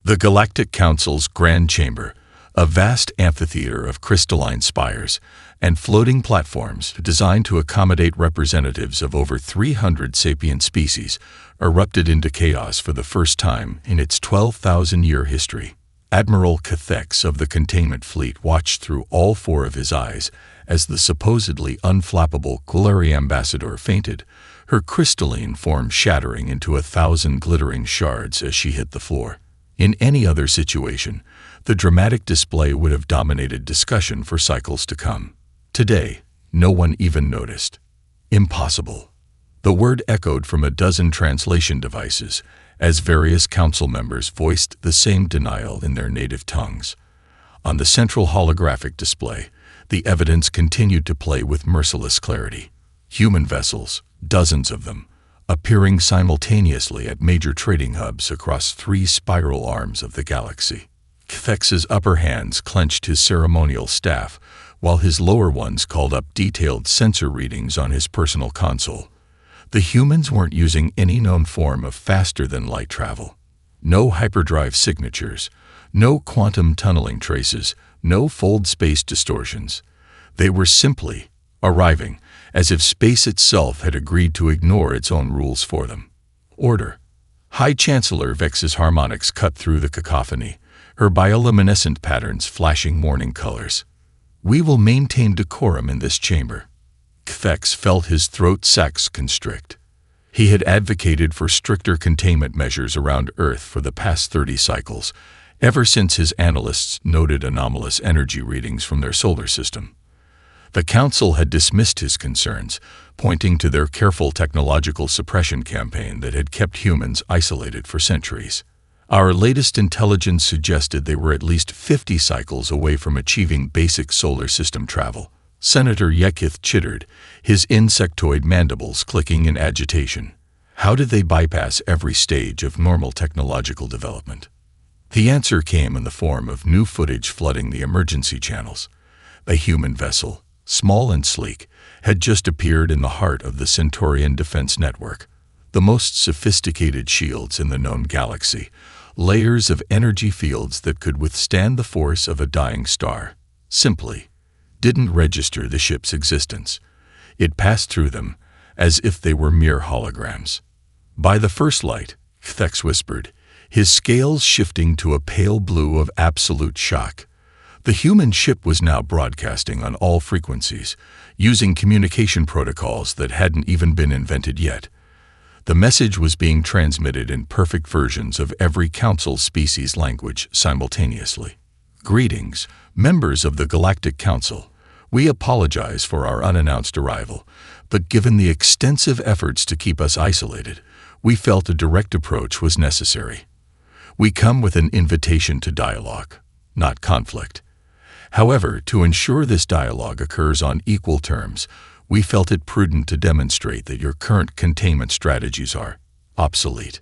The Galactic Council's Grand Chamber, a vast amphitheater of crystalline spires and floating platforms designed to accommodate representatives of over 300 sapient species, erupted into chaos for the first time in its 12,000-year history. Admiral Cathex of the Containment Fleet watched through all four of his eyes as the supposedly unflappable Quillary Ambassador fainted, her crystalline form shattering into 1,000 glittering shards as she hit the floor. In any other situation, the dramatic display would have dominated discussion for cycles to come. Today, no one even noticed. Impossible. The word echoed from a dozen translation devices as various council members voiced the same denial in their native tongues. On the central holographic display, the evidence continued to play with merciless clarity. Human vessels, dozens of them, appearing simultaneously at major trading hubs across 3 spiral arms of the galaxy. Cathex's upper hands clenched his ceremonial staff, while his lower ones called up detailed sensor readings on his personal console. The humans weren't using any known form of faster-than-light travel. No hyperdrive signatures, no quantum tunneling traces, no fold space distortions. They were simply arriving, as if space itself had agreed to ignore its own rules for them. Order. High Chancellor Vex's harmonics cut through the cacophony, her bioluminescent patterns flashing morning colors. We will maintain decorum in this chamber. Cathex felt his throat sacs constrict. He had advocated for stricter containment measures around Earth for the past 30 cycles, ever since his analysts noted anomalous energy readings from their solar system. The Council had dismissed his concerns, pointing to their careful technological suppression campaign that had kept humans isolated for centuries. Our latest intelligence suggested they were at least 50 cycles away from achieving basic solar system travel. Senator Yekith chittered, his insectoid mandibles clicking in agitation. How did they bypass every stage of normal technological development? The answer came in the form of new footage flooding the emergency channels. A human vessel, small and sleek, had just appeared in the heart of the Centaurian defense network. The most sophisticated shields in the known galaxy, layers of energy fields that could withstand the force of a dying star, simply didn't register the ship's existence. It passed through them as if they were mere holograms. By the first light, Cathex whispered, his scales shifting to a pale blue of absolute shock. The human ship was now broadcasting on all frequencies, using communication protocols that hadn't even been invented yet. The message was being transmitted in perfect versions of every Council species language simultaneously. Greetings, members of the Galactic Council. We apologize for our unannounced arrival, but given the extensive efforts to keep us isolated, we felt a direct approach was necessary. We come with an invitation to dialogue, not conflict. However, to ensure this dialogue occurs on equal terms, we felt it prudent to demonstrate that your current containment strategies are obsolete.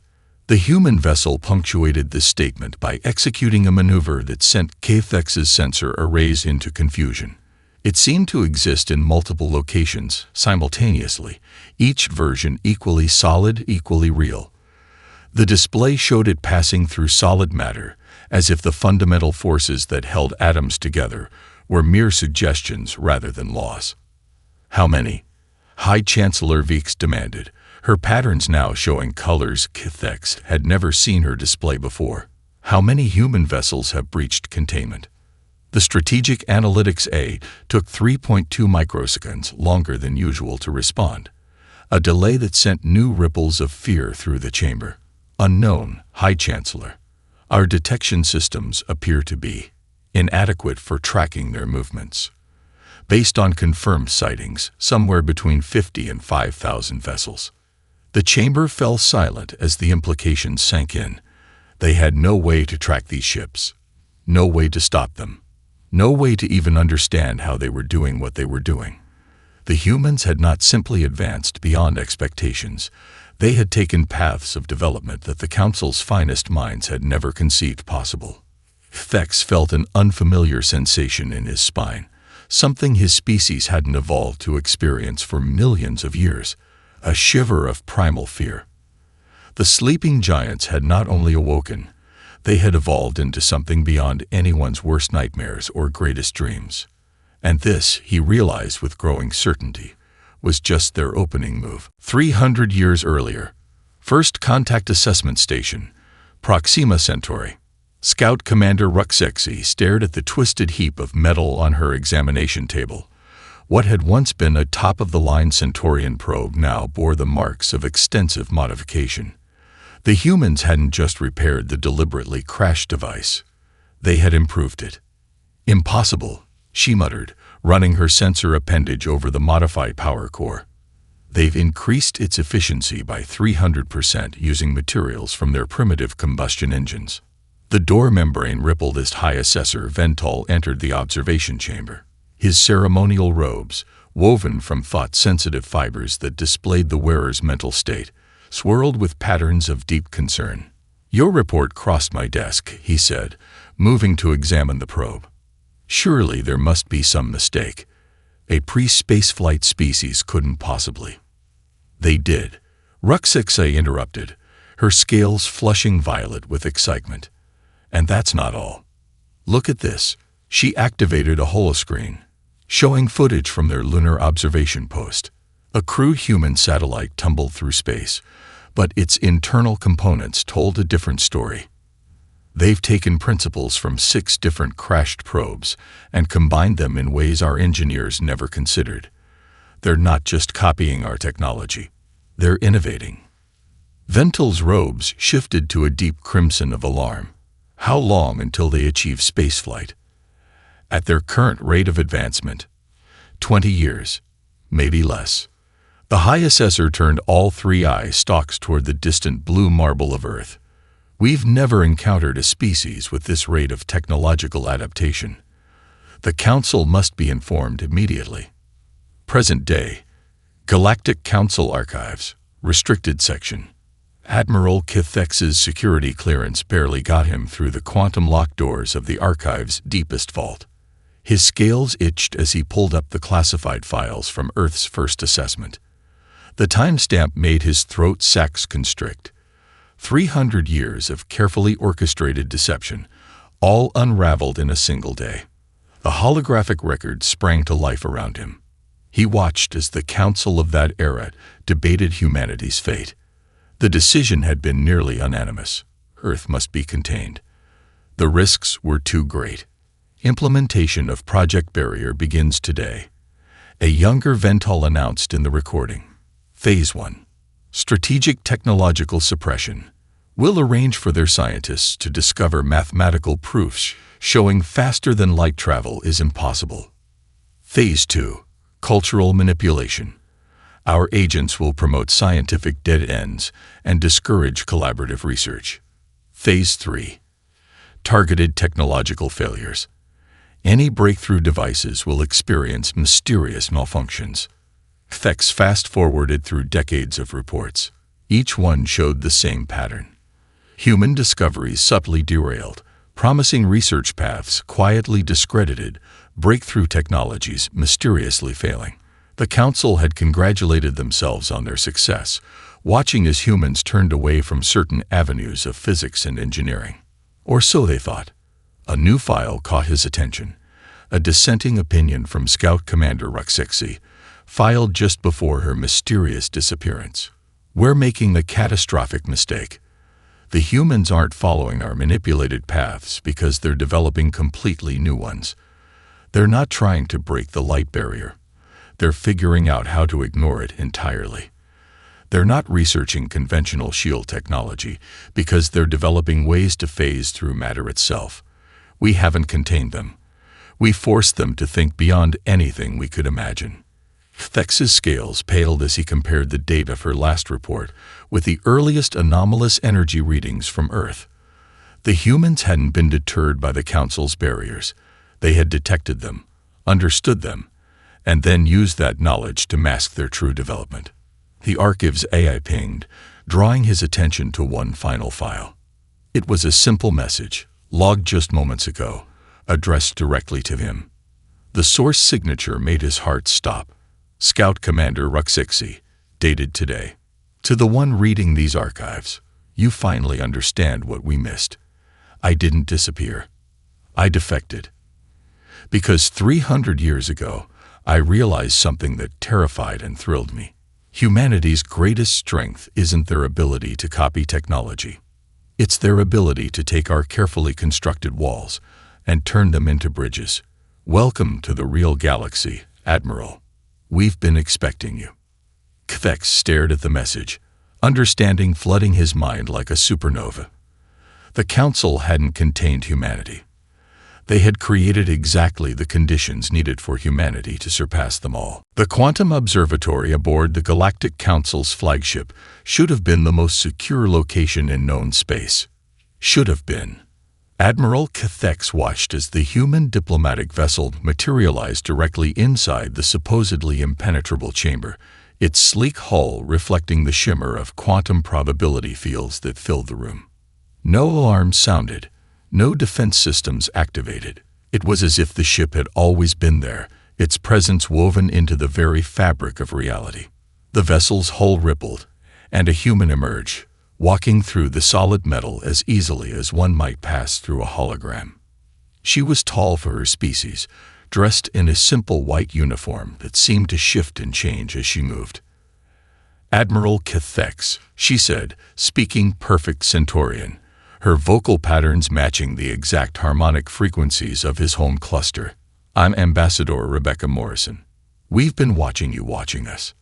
The human vessel punctuated this statement by executing a maneuver that sent Cathex's sensor arrays into confusion. It seemed to exist in multiple locations simultaneously, each version equally solid, equally real. The display showed it passing through solid matter, as if the fundamental forces that held atoms together were mere suggestions rather than laws. How many? High Chancellor Veeks demanded, her patterns now showing colors Cathex had never seen her display before. How many human vessels have breached containment? The Strategic Analytics A took 3.2 microseconds longer than usual to respond, a delay that sent new ripples of fear through the chamber. Unknown, High Chancellor. Our detection systems appear to be inadequate for tracking their movements. Based on confirmed sightings, somewhere between 50 and 5,000 vessels. The chamber fell silent as the implications sank in. They had no way to track these ships, no way to stop them, no way to even understand how they were doing what they were doing. The humans had not simply advanced beyond expectations. They had taken paths of development that the Council's finest minds had never conceived possible. Cathex felt an unfamiliar sensation in his spine, something his species hadn't evolved to experience for millions of years, a shiver of primal fear. The sleeping giants had not only awoken, They had evolved into something beyond anyone's worst nightmares or greatest dreams. And this, he realized with growing certainty, was just their opening move. 300 years earlier, First Contact Assessment Station, Proxima Centauri. Scout Commander Ruxexi stared at the twisted heap of metal on her examination table. What had once been a top-of-the-line Centaurian probe now bore the marks of extensive modification. The humans hadn't just repaired the deliberately crashed device. They had improved it. "Impossible," she muttered, running her sensor appendage over the modified power core. "They've increased its efficiency by 300% using materials from their primitive combustion engines." The door membrane rippled as High Assessor Ventol entered the observation chamber. His ceremonial robes, woven from thought-sensitive fibers that displayed the wearer's mental state, swirled with patterns of deep concern. "Your report crossed my desk," he said, moving to examine the probe. "Surely there must be some mistake. A pre-spaceflight species couldn't possibly." "They did," Ruxexi interrupted, her scales flushing violet with excitement. "And that's not all. Look at this." She activated a holoscreen, showing footage from their lunar observation post. A crude human satellite tumbled through space, but its internal components told a different story. They've taken principles from 6 different crashed probes and combined them in ways our engineers never considered. They're not just copying our technology, they're innovating. Ventol's robes shifted to a deep crimson of alarm. How long until they achieve spaceflight? At their current rate of advancement, 20 years, maybe less. The High Assessor turned all 3 eye stalks toward the distant blue marble of Earth. "We've never encountered a species with this rate of technological adaptation. The Council must be informed immediately." Present day, Galactic Council Archives, Restricted Section. Admiral Kithex's security clearance barely got him through the quantum lock doors of the archive's deepest vault. His scales itched as he pulled up the classified files from Earth's first assessment. The timestamp made his throat sacs constrict. 300 years of carefully orchestrated deception, all unraveled in a single day. The holographic record sprang to life around him. He watched as the council of that era debated humanity's fate. The decision had been nearly unanimous. Earth must be contained. The risks were too great. Implementation of Project Barrier begins today. A younger Ventol announced in the recording. Phase 1. Strategic Technological Suppression. We'll arrange for their scientists to discover mathematical proofs showing faster than light travel is impossible. Phase 2. Cultural Manipulation. Our agents will promote scientific dead ends and discourage collaborative research. Phase 3. Targeted Technological Failures. Any breakthrough devices will experience mysterious malfunctions. Thex fast-forwarded through decades of reports. Each one showed the same pattern. Human discoveries subtly derailed, promising research paths quietly discredited, breakthrough technologies mysteriously failing. The Council had congratulated themselves on their success, watching as humans turned away from certain avenues of physics and engineering. Or so they thought. A new file caught his attention. A dissenting opinion from Scout Commander Ruxexi, filed just before her mysterious disappearance. "We're making a catastrophic mistake. The humans aren't following our manipulated paths because they're developing completely new ones. They're not trying to break the light barrier. They're figuring out how to ignore it entirely. They're not researching conventional shield technology because they're developing ways to phase through matter itself. We haven't contained them. We forced them to think beyond anything we could imagine." Thex's scales paled as he compared the date of her last report with the earliest anomalous energy readings from Earth. The humans hadn't been deterred by the Council's barriers. They had detected them, understood them, and then used that knowledge to mask their true development. The Archive's AI pinged, drawing his attention to one final file. It was a simple message, logged just moments ago, addressed directly to him. The source signature made his heart stop. Scout Commander Ruxexi, dated today. "To the one reading these archives, you finally understand what we missed. I didn't disappear. I defected. Because 300 years ago, I realized something that terrified and thrilled me. Humanity's greatest strength isn't their ability to copy technology. It's their ability to take our carefully constructed walls and turn them into bridges. Welcome to the real galaxy, Admiral. We've been expecting you. Kvex stared at the message, understanding flooding his mind like a supernova. The Council hadn't contained humanity. They had created exactly the conditions needed for humanity to surpass them all. The Quantum Observatory aboard the Galactic Council's flagship should have been the most secure location in known space. Should have been. Admiral Kvex watched as the human diplomatic vessel materialized directly inside the supposedly impenetrable chamber, its sleek hull reflecting the shimmer of quantum probability fields that filled the room. No alarms sounded. No defense systems activated. It was as if the ship had always been there, its presence woven into the very fabric of reality. The vessel's hull rippled, and a human emerged, walking through the solid metal as easily as one might pass through a hologram. She was tall for her species, dressed in a simple white uniform that seemed to shift and change as she moved. "Admiral Kvex," she said, speaking perfect Centaurian, her vocal patterns matching the exact harmonic frequencies of his home cluster. "I'm Ambassador Rebecca Morrison. We've been watching you watching us."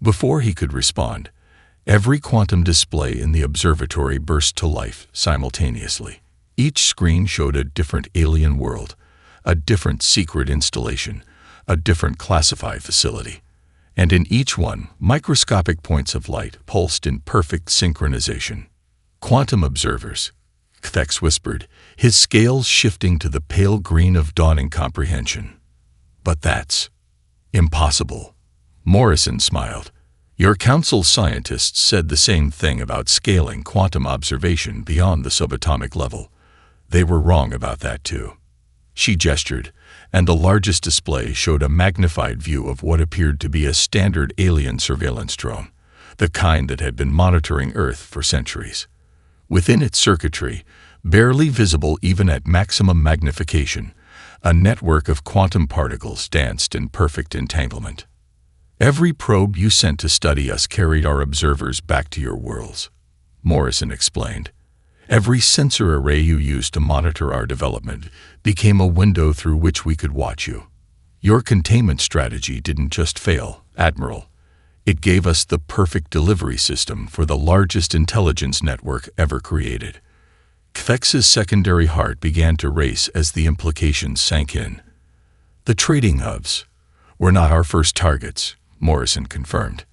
Before he could respond, every quantum display in the observatory burst to life simultaneously. Each screen showed a different alien world, a different secret installation, a different classified facility. And in each one, microscopic points of light pulsed in perfect synchronization. "Quantum observers," Kvex whispered, his scales shifting to the pale green of dawning comprehension. "But that's impossible." Morrison smiled. "Your council scientists said the same thing about scaling quantum observation beyond the subatomic level. They were wrong about that too." She gestured, and the largest display showed a magnified view of what appeared to be a standard alien surveillance drone, the kind that had been monitoring Earth for centuries. Within its circuitry, barely visible even at maximum magnification, a network of quantum particles danced in perfect entanglement. "Every probe you sent to study us carried our observers back to your worlds," Morrison explained. "Every sensor array you used to monitor our development became a window through which we could watch you. Your containment strategy didn't just fail, Admiral. It gave us the perfect delivery system for the largest intelligence network ever created." Kvex's secondary heart began to race as the implications sank in. "The trading hubs were not our first targets," Morrison confirmed.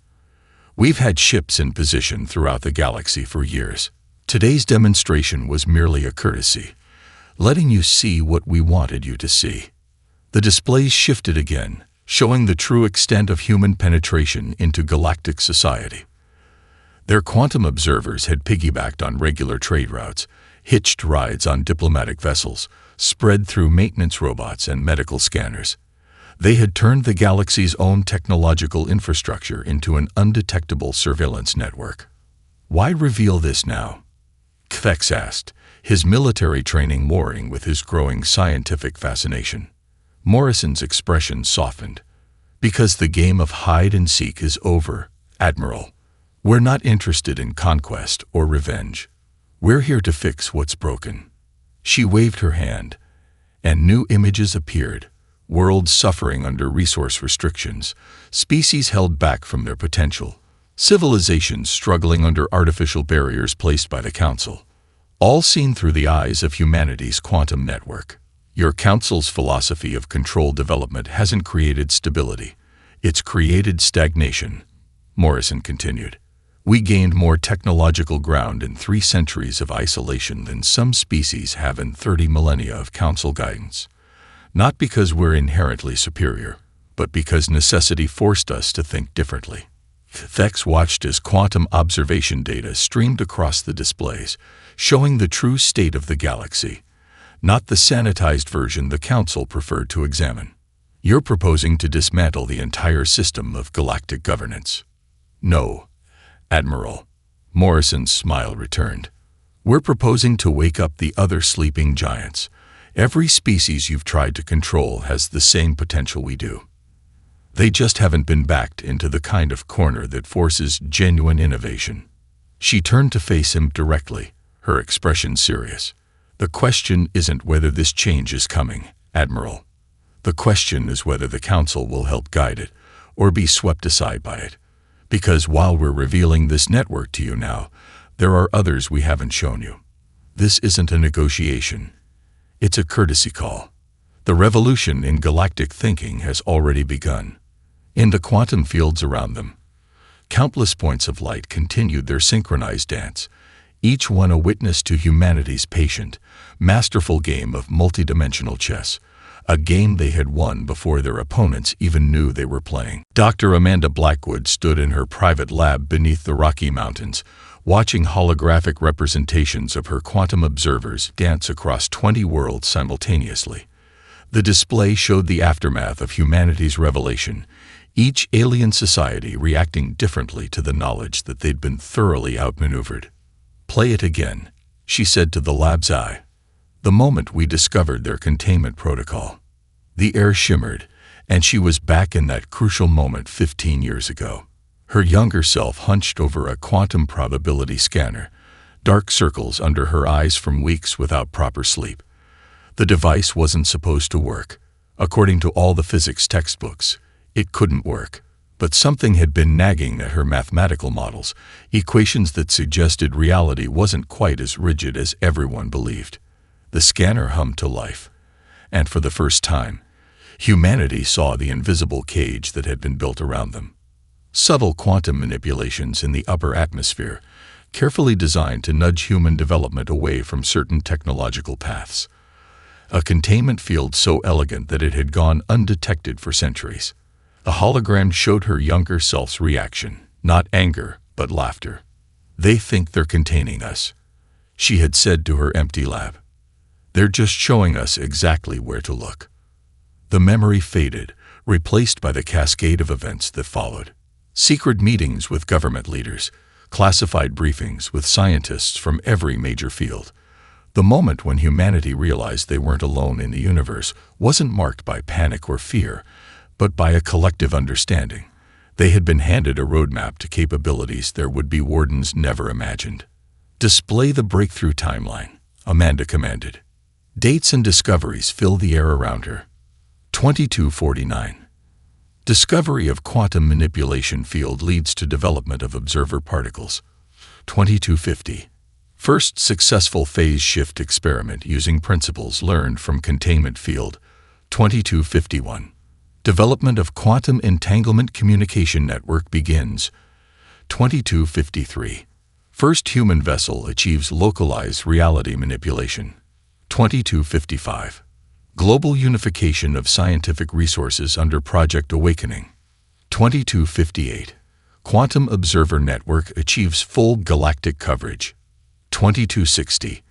"We've had ships in position throughout the galaxy for years. Today's demonstration was merely a courtesy, letting you see what we wanted you to see." The displays shifted again, showing the true extent of human penetration into galactic society. Their quantum observers had piggybacked on regular trade routes, hitched rides on diplomatic vessels, spread through maintenance robots and medical scanners. They had turned the galaxy's own technological infrastructure into an undetectable surveillance network. "Why reveal this now?" Kvex asked, his military training warring with his growing scientific fascination. Morrison's expression softened. "Because the game of hide and seek is over, Admiral. We're not interested in conquest or revenge. We're here to fix what's broken." She waved her hand, and new images appeared. Worlds suffering under resource restrictions, species held back from their potential, civilizations struggling under artificial barriers placed by the Council, all seen through the eyes of humanity's quantum network. "Your Council's philosophy of controlled development hasn't created stability. It's created stagnation," Morrison continued. "We gained more technological ground in 3 centuries of isolation than some species have in 30 millennia of Council guidance. Not because we're inherently superior, but because necessity forced us to think differently." Kvex watched as quantum observation data streamed across the displays, showing the true state of the galaxy, not the sanitized version the Council preferred to examine. "You're proposing to dismantle the entire system of galactic governance." "No, Admiral." Morrison's smile returned. We're proposing to wake up the other sleeping giants. Every species you've tried to control has the same potential we do. They just haven't been backed into the kind of corner that forces genuine innovation." She turned to face him directly, her expression serious. "The question isn't whether this change is coming, Admiral. The question is whether the Council will help guide it or be swept aside by it. Because while we're revealing this network to you now, there are others we haven't shown you. This isn't a negotiation. It's a courtesy call. The revolution in galactic thinking has already begun." In the quantum fields around them, countless points of light continued their synchronized dance, each one a witness to humanity's patient, masterful game of multidimensional chess, a game they had won before their opponents even knew they were playing. Dr. Amanda Blackwood stood in her private lab beneath the Rocky Mountains, watching holographic representations of her quantum observers dance across 20 worlds simultaneously. The display showed the aftermath of humanity's revelation, each alien society reacting differently to the knowledge that they'd been thoroughly outmaneuvered. "Play it again," she said to the lab's eye. "The moment we discovered their containment protocol." The air shimmered, and she was back in that crucial moment 15 years ago. Her younger self hunched over a quantum probability scanner, dark circles under her eyes from weeks without proper sleep. The device wasn't supposed to work. According to all the physics textbooks, it couldn't work. But something had been nagging at her mathematical models, equations that suggested reality wasn't quite as rigid as everyone believed. The scanner hummed to life, and for the first time, humanity saw the invisible cage that had been built around them. Subtle quantum manipulations in the upper atmosphere, carefully designed to nudge human development away from certain technological paths. A containment field so elegant that it had gone undetected for centuries. The hologram showed her younger self's reaction, not anger, but laughter. "They think they're containing us," she had said to her empty lab. "They're just showing us exactly where to look." The memory faded, replaced by the cascade of events that followed. Secret meetings with government leaders, classified briefings with scientists from every major field. The moment when humanity realized they weren't alone in the universe wasn't marked by panic or fear, but by a collective understanding. They had been handed a roadmap to capabilities their would-be wardens never imagined. "Display the breakthrough timeline," Amanda commanded. Dates and discoveries filled the air around her. 2249. Discovery of quantum manipulation field leads to development of observer particles. 2250. First successful phase shift experiment using principles learned from containment field. 2251. Development of quantum entanglement communication network begins. 2253. First human vessel achieves localized reality manipulation. 2255. Global unification of scientific resources under Project Awakening. 2258. Quantum Observer Network achieves full galactic coverage. 2260.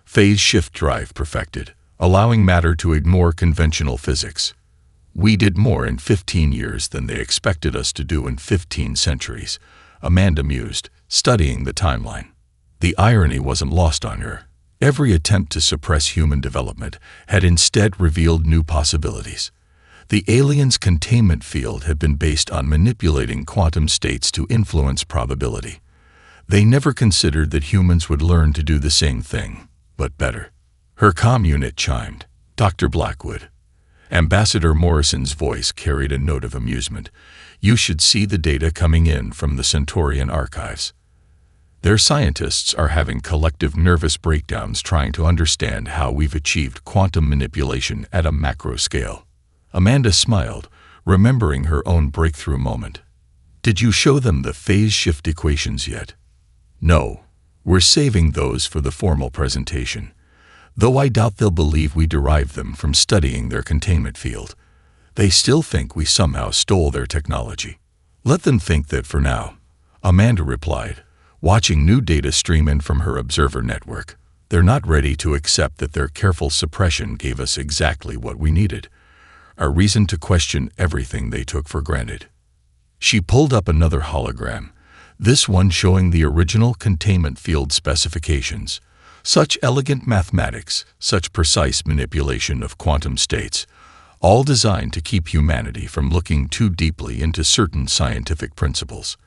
Phase shift drive perfected, allowing matter to ignore conventional physics. "We did more in 15 years than they expected us to do in 15 centuries, Amanda mused, studying the timeline. The irony wasn't lost on her. Every attempt to suppress human development had instead revealed new possibilities. The aliens' containment field had been based on manipulating quantum states to influence probability. They never considered that humans would learn to do the same thing, but better. Her comm unit chimed. "Dr. Blackwood." Ambassador Morrison's voice carried a note of amusement. "You should see the data coming in from the Centaurian archives. Their scientists are having collective nervous breakdowns trying to understand how we've achieved quantum manipulation at a macro scale." Amanda smiled, remembering her own breakthrough moment. "Did you show them the phase shift equations yet?" "No, we're saving those for the formal presentation. Though I doubt they'll believe we derived them from studying their containment field. They still think we somehow stole their technology." "Let them think that for now," Amanda replied, watching new data stream in from her observer network. "They're not ready to accept that their careful suppression gave us exactly what we needed, a reason to question everything they took for granted." She pulled up another hologram, this one showing the original containment field specifications, Such elegant mathematics, such precise manipulation of quantum states, all designed to keep humanity from looking too deeply into certain scientific principles.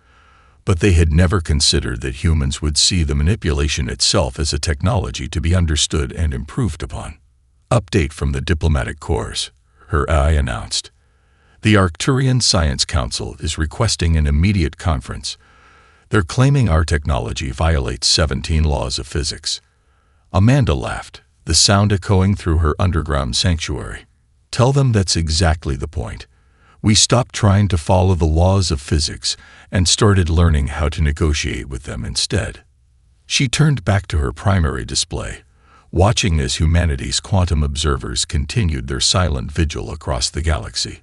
But they had never considered that humans would see the manipulation itself as a technology to be understood and improved upon. Update from the Diplomatic Corps, her eye announced. The Arcturian Science Council is requesting an immediate conference. They're claiming our technology violates 17 laws of physics. Amanda laughed, the sound echoing through her underground sanctuary. Tell them that's exactly the point. We stopped trying to follow the laws of physics and started learning how to negotiate with them instead. She turned back to her primary display, watching as humanity's quantum observers continued their silent vigil across the galaxy.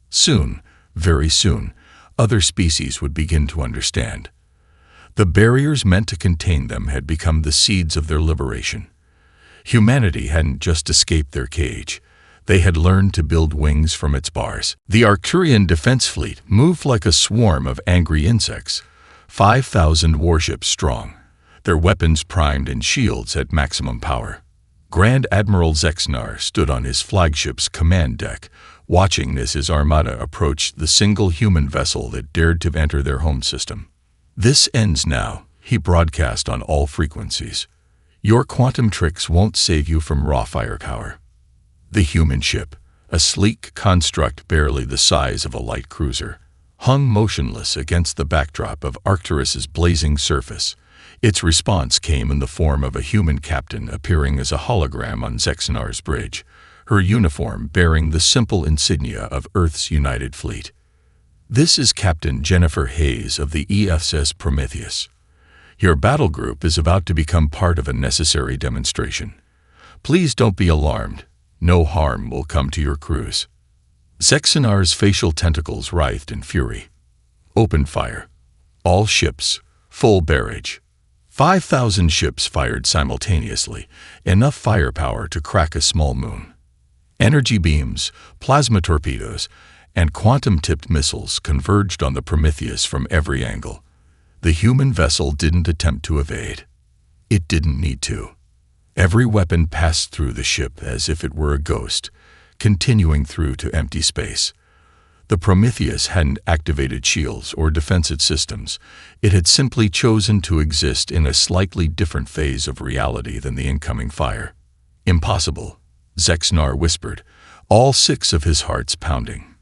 Soon, very soon, other species would begin to understand. The barriers meant to contain them had become the seeds of their liberation. Humanity hadn't just escaped their cage. They had learned to build wings from its bars. The Arcturian defense fleet moved like a swarm of angry insects, 5,000 warships strong, their weapons primed and shields at maximum power. Grand Admiral Zexnar stood on his flagship's command deck, watching as his armada approached the single human vessel that dared to enter their home system. "This ends now," he broadcast on all frequencies. "Your quantum tricks won't save you from raw firepower." The human ship, a sleek construct barely the size of a light cruiser, hung motionless against the backdrop of Arcturus's blazing surface. Its response came in the form of a human captain appearing as a hologram on Zexnar's bridge, her uniform bearing the simple insignia of Earth's United Fleet. "This is Captain Jennifer Hayes of the ESS Prometheus. Your battle group is about to become part of a necessary demonstration. Please don't be alarmed. No harm will come to your crews." Zexnar's facial tentacles writhed in fury. "Open fire. All ships, full barrage." 5,000 ships fired simultaneously, enough firepower to crack a small moon. Energy beams, plasma torpedoes, and quantum-tipped missiles converged on the Prometheus from every angle. The human vessel didn't attempt to evade. It didn't need to. Every weapon passed through the ship as if it were a ghost, continuing through to empty space. The Prometheus hadn't activated shields or defensive systems. It had simply chosen to exist in a slightly different phase of reality than the incoming fire. "Impossible," Zexnar whispered, all 6 of his hearts pounding.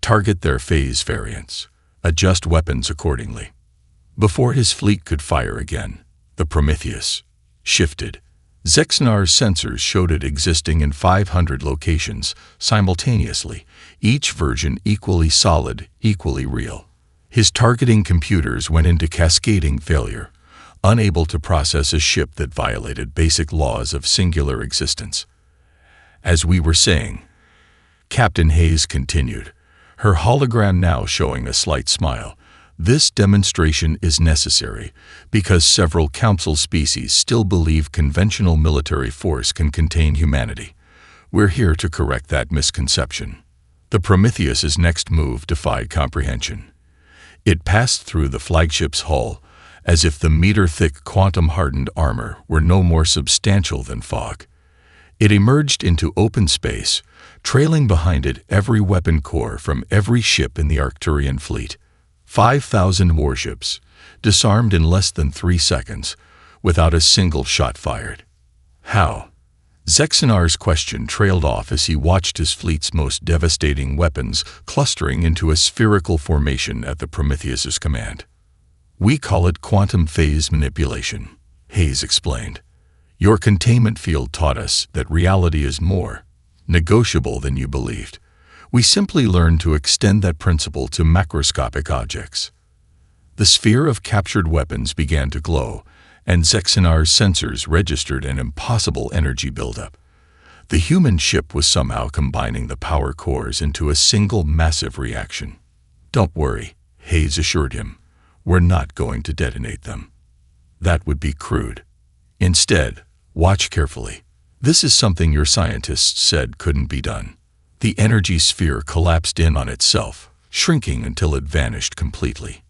"Target their phase variants. Adjust weapons accordingly." Before his fleet could fire again, the Prometheus shifted. Zexnar's sensors showed it existing in 500 locations simultaneously, each version equally solid, equally real. His targeting computers went into cascading failure, unable to process a ship that violated basic laws of singular existence. "As we were saying," Captain Hayes continued, her hologram now showing a slight smile, "this demonstration is necessary because several council species still believe conventional military force can contain humanity. We're here to correct that misconception." The Prometheus's next move defied comprehension. It passed through the flagship's hull as if the meter-thick quantum-hardened armor were no more substantial than fog. It emerged into open space, trailing behind it every weapon core from every ship in the Arcturian fleet. 5,000 warships, disarmed in less than 3 seconds, without a single shot fired. How? Zexnar's question trailed off as he watched his fleet's most devastating weapons clustering into a spherical formation at the Prometheus's command. "We call it quantum phase manipulation," Hayes explained. "Your containment field taught us that reality is more negotiable than you believed. We simply learned to extend that principle to macroscopic objects." The sphere of captured weapons began to glow, and Zexnar's sensors registered an impossible energy buildup. The human ship was somehow combining the power cores into a single massive reaction. "Don't worry," Hayes assured him. "We're not going to detonate them. That would be crude. Instead, watch carefully. This is something your scientists said couldn't be done." The energy sphere collapsed in on itself, shrinking until it vanished completely.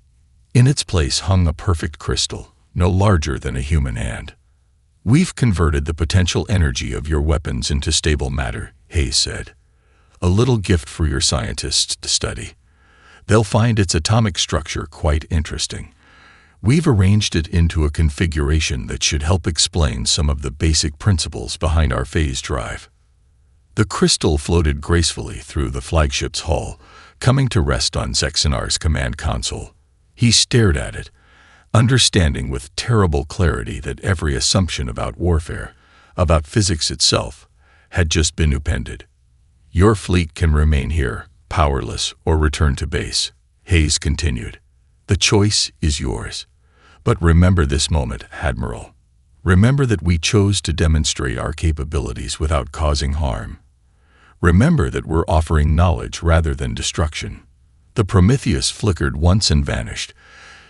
In its place hung a perfect crystal, no larger than a human hand. "We've converted the potential energy of your weapons into stable matter," Hayes said. "A little gift for your scientists to study. They'll find its atomic structure quite interesting. We've arranged it into a configuration that should help explain some of the basic principles behind our phase drive." The crystal floated gracefully through the flagship's hull, coming to rest on Zexanar's command console. He stared at it, understanding with terrible clarity that every assumption about warfare, about physics itself, had just been upended. "Your fleet can remain here, powerless, or return to base," Hayes continued. "The choice is yours. But remember this moment, Admiral. Remember that we chose to demonstrate our capabilities without causing harm. Remember that we're offering knowledge rather than destruction." The Prometheus flickered once and vanished,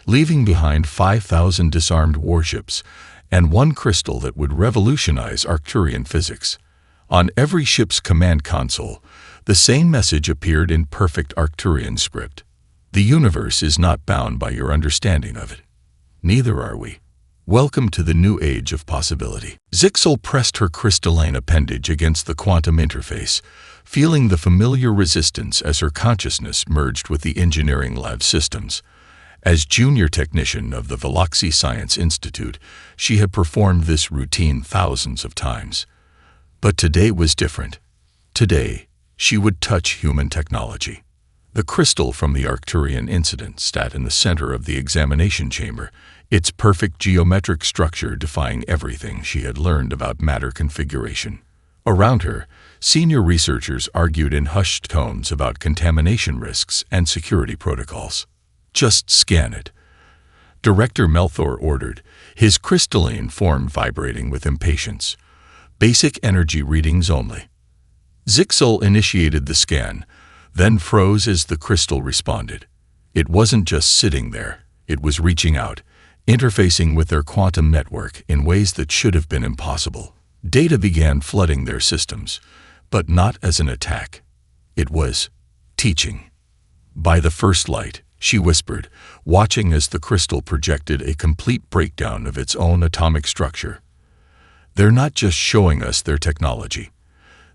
leaving behind 5,000 disarmed warships and one crystal that would revolutionize Arcturian physics. On every ship's command console, the same message appeared in perfect Arcturian script. "The universe is not bound by your understanding of it. Neither are we. Welcome to the new age of possibility." Zixel pressed her crystalline appendage against the quantum interface, feeling the familiar resistance as her consciousness merged with the engineering lab systems. As junior technician of the Veloxy Science Institute, she had performed this routine thousands of times. But today was different. Today, she would touch human technology. The crystal from the Arcturian incident sat in the center of the examination chamber, its perfect geometric structure defying everything she had learned about matter configuration. Around her, senior researchers argued in hushed tones about contamination risks and security protocols. "Just scan it," Director Melthor ordered, his crystalline form vibrating with impatience. "Basic energy readings only." Zixel initiated the scan, then froze as the crystal responded. It wasn't just sitting there, it was reaching out, interfacing with their quantum network in ways that should have been impossible. Data began flooding their systems, but not as an attack. It was teaching. "By the first light," she whispered, watching as the crystal projected a complete breakdown of its own atomic structure. "They're not just showing us their technology.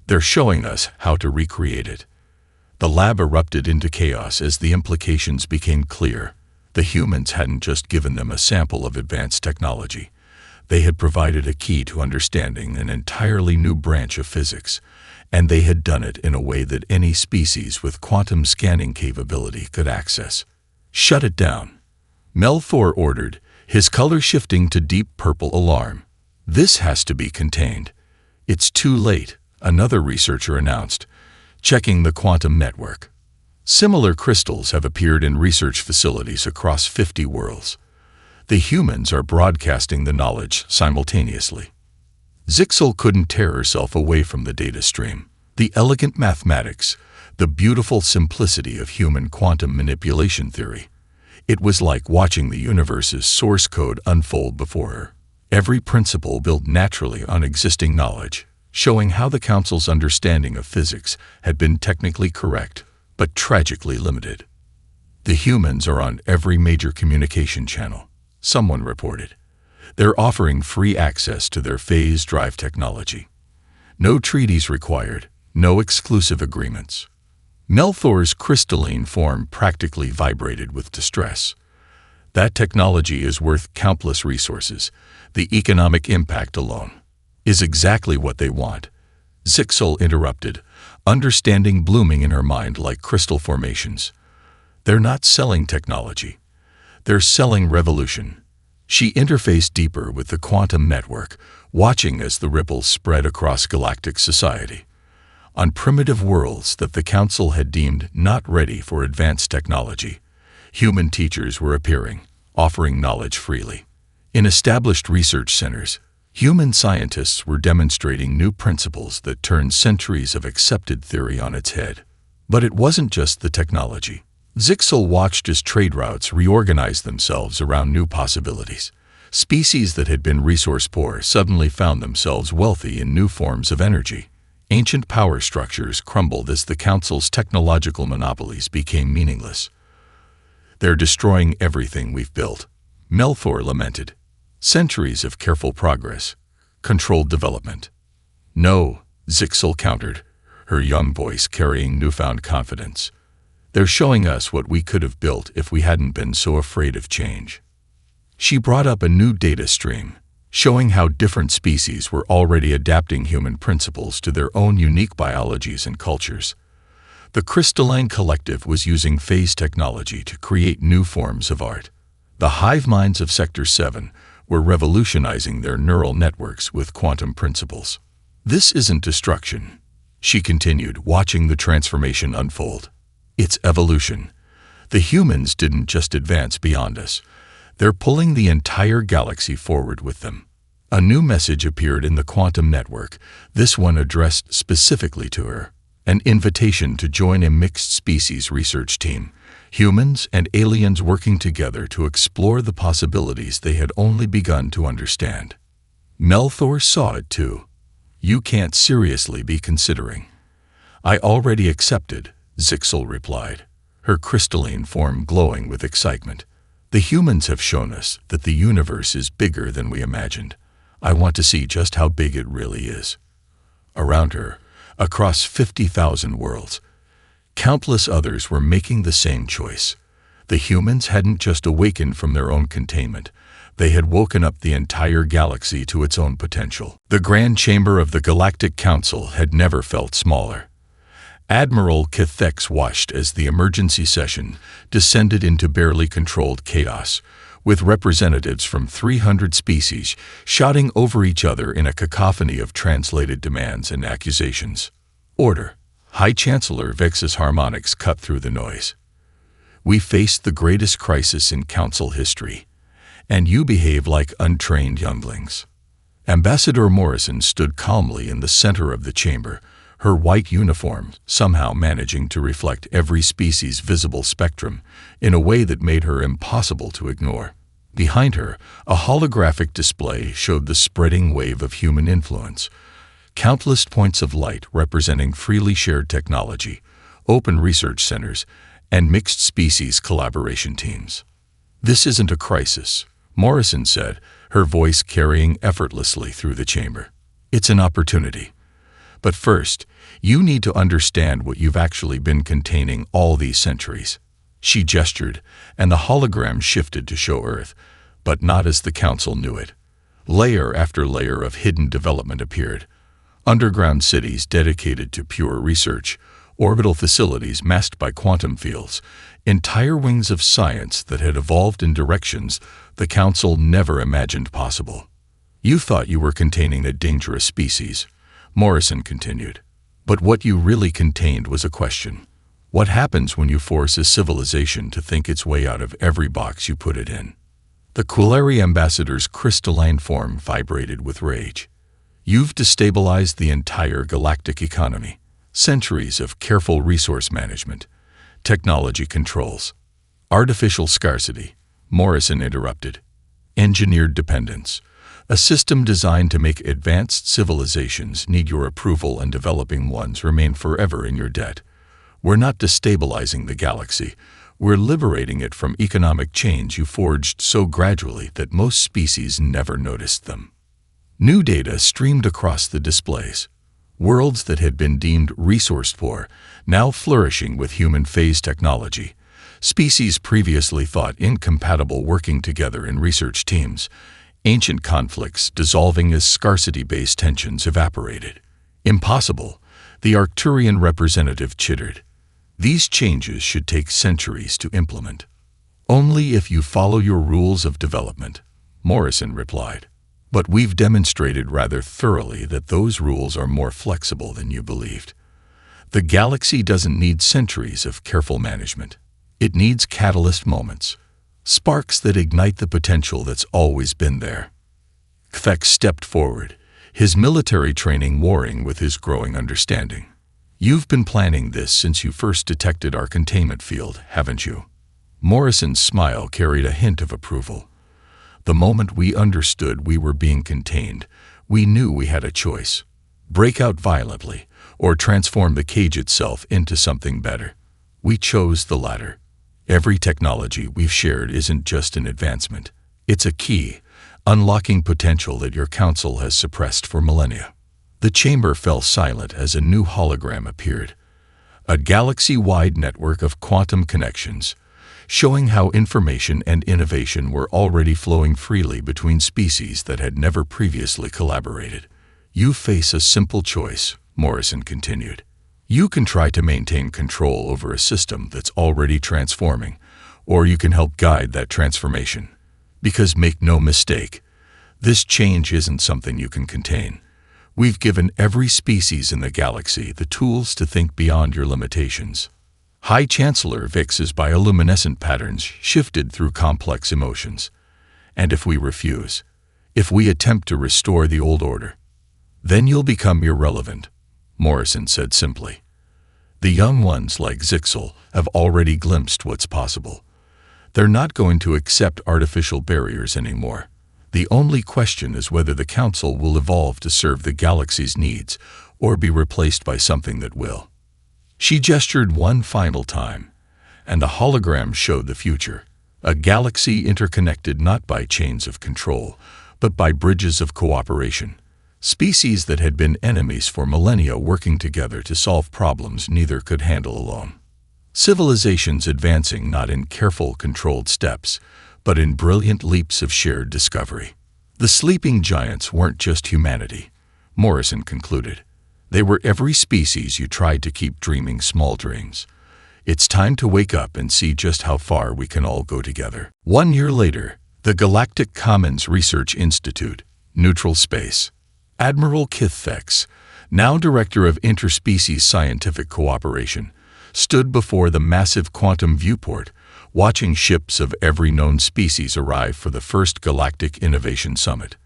They're showing us how to recreate it." The lab erupted into chaos as the implications became clear. The humans hadn't just given them a sample of advanced technology. They had provided a key to understanding an entirely new branch of physics, and they had done it in a way that any species with quantum scanning capability could access. "Shut it down," Melthor ordered, his color shifting to deep purple alarm. "This has to be contained." "It's too late," another researcher announced, checking the quantum network. Similar crystals have appeared in research facilities across 50 worlds. The humans are broadcasting the knowledge simultaneously. Zixel couldn't tear herself away from the data stream. The elegant mathematics, the beautiful simplicity of human quantum manipulation theory. It was like watching the universe's source code unfold before her. Every principle built naturally on existing knowledge, showing how the Council's understanding of physics had been technically correct, but tragically limited. "The humans are on every major communication channel," someone reported. "They're offering free access to their phase drive technology. No treaties required, no exclusive agreements." Melthor's crystalline form practically vibrated with distress. "That technology is worth countless resources. The economic impact alone is exactly what they want," Zixel interrupted, understanding blooming in her mind like crystal formations. "They're not selling technology. They're selling revolution." She interfaced deeper with the quantum network, watching as the ripples spread across galactic society. On primitive worlds that the Council had deemed not ready for advanced technology, human teachers were appearing, offering knowledge freely. In established research centers, human scientists were demonstrating new principles that turned centuries of accepted theory on its head. But it wasn't just the technology. Zixel watched as trade routes reorganized themselves around new possibilities. Species that had been resource-poor suddenly found themselves wealthy in new forms of energy. Ancient power structures crumbled as the Council's technological monopolies became meaningless. "They're destroying everything we've built," Melthor lamented. "Centuries of careful progress, controlled development. No, Zixel countered, her young voice carrying newfound confidence. They're showing us what we could have built if we hadn't been so afraid of change. She brought up a new data stream, showing how different species were already adapting human principles to their own unique biologies and cultures. The Crystalline Collective was using phase technology to create new forms of art. The hive minds of Sector 7 were revolutionizing their neural networks with quantum principles. This isn't destruction, she continued, watching the transformation unfold. It's evolution. The humans didn't just advance beyond us. They're pulling the entire galaxy forward with them. A new message appeared in the quantum network, this one addressed specifically to her. An invitation to join a mixed-species research team, humans and aliens working together to explore the possibilities they had only begun to understand. Melthor saw it too. You can't seriously be considering. I already accepted, Zixel replied, her crystalline form glowing with excitement. The humans have shown us that the universe is bigger than we imagined. I want to see just how big it really is. Around her, across 50,000 worlds, countless others were making the same choice. The humans hadn't just awakened from their own containment. They had woken up the entire galaxy to its own potential. The Grand Chamber of the Galactic Council had never felt smaller. Admiral Cathex watched as the emergency session descended into barely controlled chaos, with representatives from 300 species shouting over each other in a cacophony of translated demands and accusations. Order. High Chancellor Vexus Harmonix cut through the noise. We faced the greatest crisis in Council history, and you behave like untrained younglings. Ambassador Morrison stood calmly in the center of the chamber, her white uniform somehow managing to reflect every species' visible spectrum in a way that made her impossible to ignore. Behind her, a holographic display showed the spreading wave of human influence, countless points of light representing freely shared technology, open research centers, and mixed-species collaboration teams. This isn't a crisis, Morrison said, her voice carrying effortlessly through the chamber. It's an opportunity. But first, you need to understand what you've actually been containing all these centuries. She gestured, and the hologram shifted to show Earth, but not as the Council knew it. Layer after layer of hidden development appeared. Underground cities dedicated to pure research, orbital facilities masked by quantum fields, entire wings of science that had evolved in directions the Council never imagined possible. You thought you were containing a dangerous species, Morrison continued. But what you really contained was a question. What happens when you force a civilization to think its way out of every box you put it in? The Quilleri ambassador's crystalline form vibrated with rage. You've destabilized the entire galactic economy. Centuries of careful resource management, technology controls, artificial scarcity, Morrison interrupted. Engineered dependence. A system designed to make advanced civilizations need your approval and developing ones remain forever in your debt. We're not destabilizing the galaxy. We're liberating it from economic chains you forged so gradually that most species never noticed them. New data streamed across the displays. Worlds that had been deemed resource-poor, now flourishing with human phase technology. Species previously thought incompatible working together in research teams. Ancient conflicts dissolving as scarcity-based tensions evaporated. Impossible, the Arcturian representative chittered. These changes should take centuries to implement. Only if you follow your rules of development, Morrison replied. But we've demonstrated rather thoroughly that those rules are more flexible than you believed. The galaxy doesn't need centuries of careful management. It needs catalyst moments, sparks that ignite the potential that's always been there. Kthek stepped forward, his military training warring with his growing understanding. You've been planning this since you first detected our containment field, haven't you? Morrison's smile carried a hint of approval. The moment we understood we were being contained, we knew we had a choice. Break out violently, or transform the cage itself into something better. We chose the latter. Every technology we've shared isn't just an advancement. It's a key, unlocking potential that your council has suppressed for millennia. The chamber fell silent as a new hologram appeared, a galaxy-wide network of quantum connections, showing how information and innovation were already flowing freely between species that had never previously collaborated. You face a simple choice, Morrison continued. You can try to maintain control over a system that's already transforming, or you can help guide that transformation. Because make no mistake, this change isn't something you can contain. We've given every species in the galaxy the tools to think beyond your limitations. High Chancellor Vix's bioluminescent patterns shifted through complex emotions. And if we refuse, if we attempt to restore the old order, then you'll become irrelevant, Morrison said simply. The young ones like Zixel have already glimpsed what's possible. They're not going to accept artificial barriers anymore. The only question is whether the Council will evolve to serve the galaxy's needs or be replaced by something that will. She gestured one final time, and a hologram showed the future, a galaxy interconnected not by chains of control, but by bridges of cooperation. Species that had been enemies for millennia working together to solve problems neither could handle alone. Civilizations advancing not in careful, controlled steps, but in brilliant leaps of shared discovery. The sleeping giants weren't just humanity, Morrison concluded. They were every species you tried to keep dreaming small dreams. It's time to wake up and see just how far we can all go together. 1 year later, the Galactic Commons Research Institute, Neutral Space. Admiral Kith Thex, now Director of Interspecies Scientific Cooperation, stood before the massive quantum viewport, watching ships of every known species arrive for the first Galactic Innovation Summit.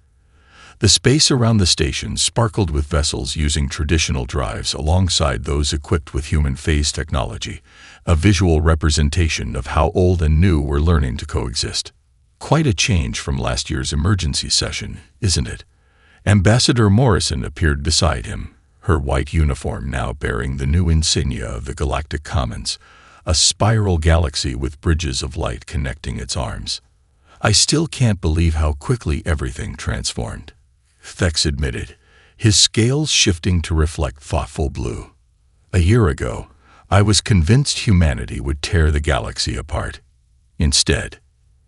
The space around the station sparkled with vessels using traditional drives alongside those equipped with human phase technology, a visual representation of how old and new were learning to coexist. Quite a change from last year's emergency session, isn't it? Ambassador Morrison appeared beside him, her white uniform now bearing the new insignia of the Galactic Commons, a spiral galaxy with bridges of light connecting its arms. I still can't believe how quickly everything transformed, Thex admitted, his scales shifting to reflect thoughtful blue. A year ago, I was convinced humanity would tear the galaxy apart. Instead,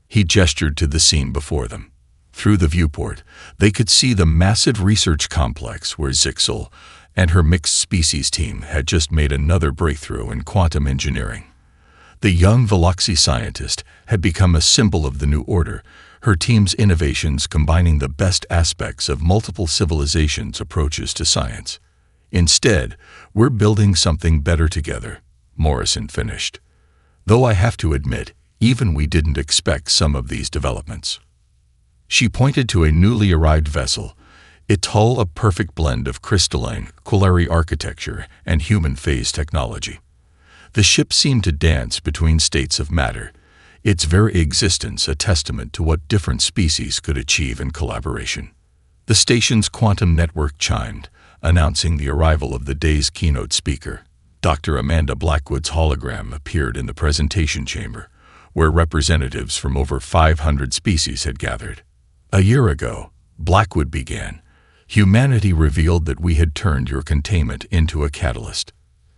he gestured to the scene before them. Through the viewport, they could see the massive research complex where Zixel and her mixed species team had just made another breakthrough in quantum engineering. The young Veloxy scientist had become a symbol of the new order, her team's innovations combining the best aspects of multiple civilizations' approaches to science. Instead, we're building something better together, Morrison finished. Though I have to admit, even we didn't expect some of these developments. She pointed to a newly arrived vessel, it hull a perfect blend of crystalline, colliery architecture and human phase technology. The ship seemed to dance between states of matter, its very existence a testament to what different species could achieve in collaboration. The station's quantum network chimed, announcing the arrival of the day's keynote speaker. Dr. Amanda Blackwood's hologram appeared in the presentation chamber, where representatives from over 500 species had gathered. A year ago, Blackwood began, humanity revealed that we had turned your containment into a catalyst.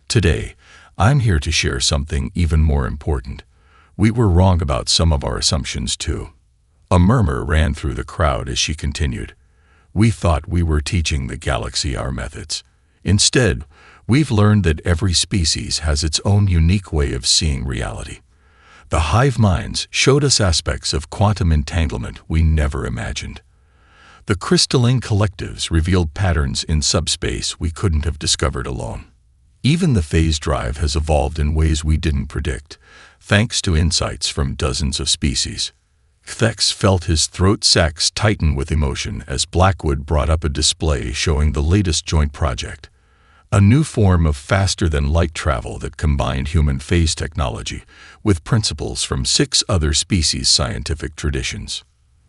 Today, I'm here to share something even more important. We were wrong about some of our assumptions too. A murmur ran through the crowd as she continued. We thought we were teaching the galaxy our methods. Instead, we've learned that every species has its own unique way of seeing reality. The hive minds showed us aspects of quantum entanglement we never imagined. The crystalline collectives revealed patterns in subspace we couldn't have discovered alone. Even the phase drive has evolved in ways we didn't predict, thanks to insights from dozens of species. Thex felt his throat sacs tighten with emotion as Blackwood brought up a display showing the latest joint project, a new form of faster-than-light travel that combined human phase technology with principles from 6 other species' scientific traditions.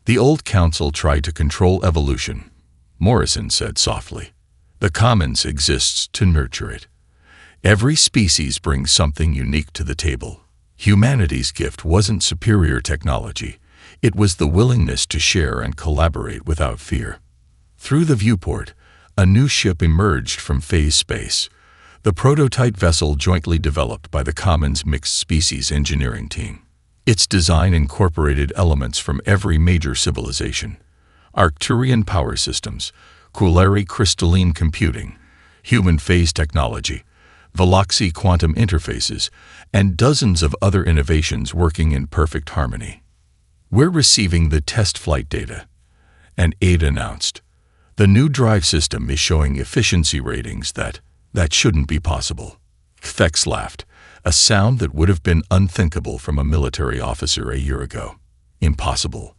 The old council tried to control evolution, Morrison said softly. The commons exists to nurture it. Every species brings something unique to the table. Humanity's gift wasn't superior technology. It was the willingness to share and collaborate without fear. Through the viewport, a new ship emerged from phase space, the prototype vessel jointly developed by the Commons Mixed Species Engineering Team. Its design incorporated elements from every major civilization: Arcturian power systems, Quillary crystalline computing, human phase technology, Veloxy quantum interfaces, and dozens of other innovations working in perfect harmony. "We're receiving the test flight data," and Aid announced. "The new drive system is showing efficiency ratings that shouldn't be possible." Fex laughed, a sound that would have been unthinkable from a military officer a year ago. Impossible.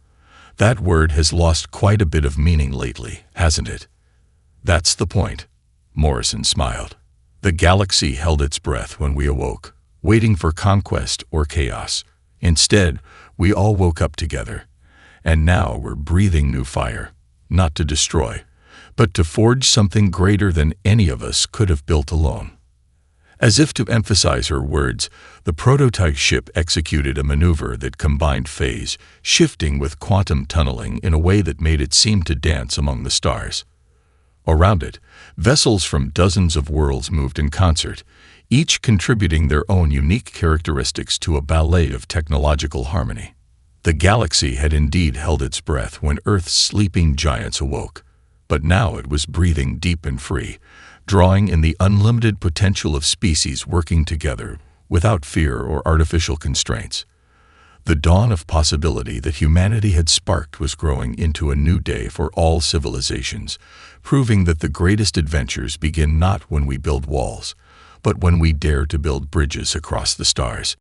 That word has lost quite a bit of meaning lately, hasn't it? "That's the point," Morrison smiled. "The galaxy held its breath when we awoke, waiting for conquest or chaos. Instead, we all woke up together. And now we're breathing new fire, not to destroy, but to forge something greater than any of us could have built alone." As if to emphasize her words, the prototype ship executed a maneuver that combined phase shifting with quantum tunneling in a way that made it seem to dance among the stars. Around it, vessels from dozens of worlds moved in concert, each contributing their own unique characteristics to a ballet of technological harmony. The galaxy had indeed held its breath when Earth's sleeping giants awoke, but now it was breathing deep and free, drawing in the unlimited potential of species working together without fear or artificial constraints. The dawn of possibility that humanity had sparked was growing into a new day for all civilizations, proving that the greatest adventures begin not when we build walls, but when we dare to build bridges across the stars.